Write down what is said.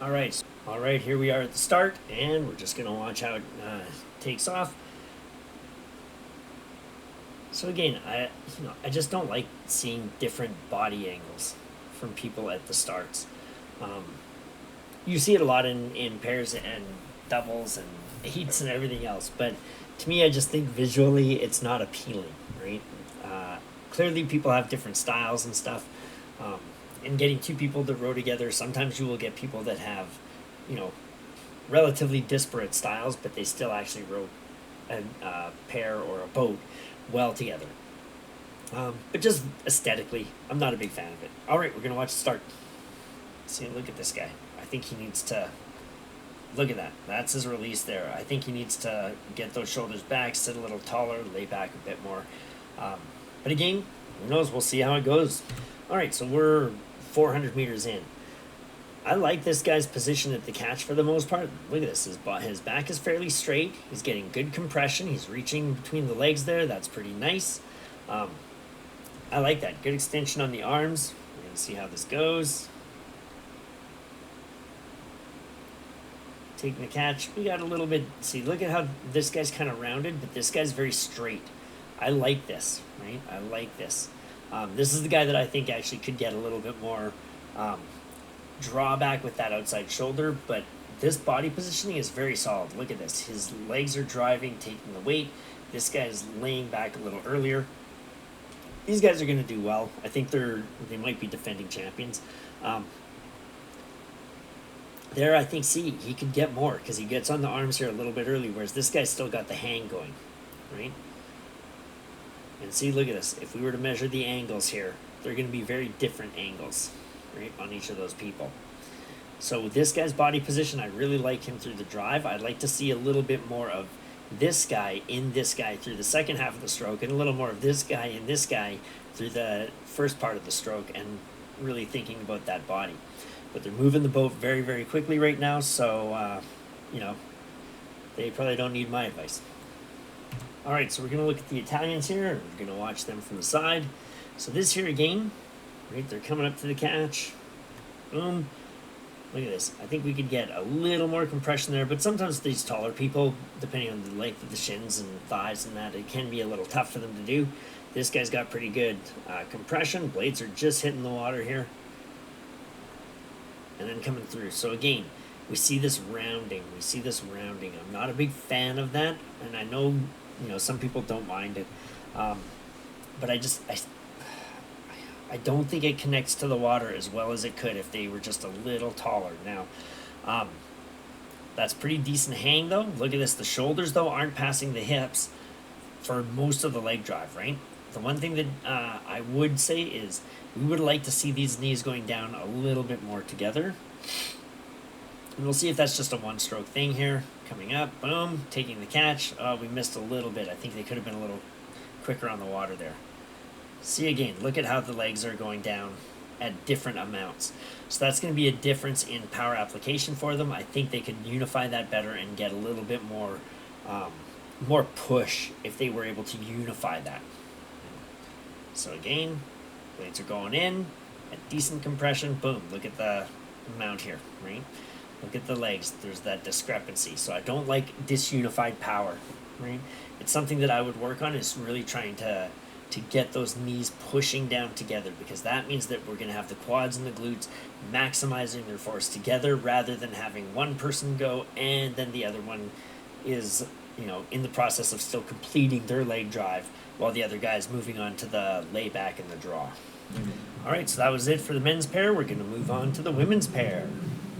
All right, here we are at the start, and we're just gonna watch how it takes off. So again, I just don't like seeing different body angles from people at the starts. Um, you see it a lot in pairs and doubles and heats and everything else, but to me, I just think visually it's not appealing, right? Clearly, people have different styles and stuff. Um, and getting two people to row together, sometimes you will get people that have, you know, relatively disparate styles, but they still actually row a pair or a boat well together. But just aesthetically, I'm not a big fan of it. All right, we're gonna watch the start. See, look at this guy. I think he needs to. Look at that. That's his release there. I think he needs to get those shoulders back, sit a little taller, lay back a bit more. But again, who knows? We'll see how it goes. All right, so we're 400 meters in. I like this guy's position at the catch for the most part. Look at this. His back is fairly straight. He's getting good compression. He's reaching between the legs there. That's pretty nice. I like that. Good extension on the arms. We're going to see how this goes. Taking the catch. We got a little bit. See, look at how this guy's kind of rounded, but this guy's very straight. I like this, right? I like this. This is the guy that I think actually could get a little bit more drawback with that outside shoulder, but this body positioning is very solid. Look at this. His legs are driving, taking the weight. This guy is laying back a little earlier. These guys are going to do well. I think they might be defending champions. There, I think, see, he could get more because he gets on the arms here a little bit early, whereas this guy's still got the hang going, right? And see, look at this. If we were to measure the angles here, they're going to be very different angles, right, on each of those people. So this guy's body position, I really like him through the drive. I'd like to see a little bit more of this guy in this guy through the second half of the stroke, and a little more of this guy in this guy through the first part of the stroke, and really thinking about that body. But they're moving the boat very, very quickly right now, so, they probably don't need my advice. All right, so we're going to look at the Italians here, and we're going to watch them from the side. So this here again, right, they're coming up to the catch. Boom. Look at this. I think we could get a little more compression there, but sometimes these taller people, depending on the length of the shins and thighs and that, it can be a little tough for them to do. This guy's got pretty good compression. Blades are just hitting the water here. And then coming through. So again, we see this rounding. I'm not a big fan of that, and I know, some people don't mind it. But I don't think it connects to the water as well as it could if they were just a little taller. Now, that's pretty decent hang, though. Look at this. The shoulders, though, aren't passing the hips for most of the leg drive, right? The one thing that I would say is we would like to see these knees going down a little bit more together. And we'll see if that's just a one-stroke thing here. Coming up, boom, taking the catch. Oh, we missed a little bit. I think they could have been a little quicker on the water there. See again, look at how the legs are going down at different amounts. So that's going to be a difference in power application for them. I think they could unify that better and get a little bit more push if they were able to unify that. So again, blades are going in at decent compression. Boom, look at the amount here, right? Look at the legs. There's that discrepancy. So I don't like disunified power, right? It's something that I would work on, is really trying to get those knees pushing down together, because that means that we're going to have the quads and the glutes maximizing their force together rather than having one person go and then the other one is, in the process of still completing their leg drive while the other guy is moving on to the layback and the draw. All right, so that was it for the men's pair. We're going to move on to the women's pair.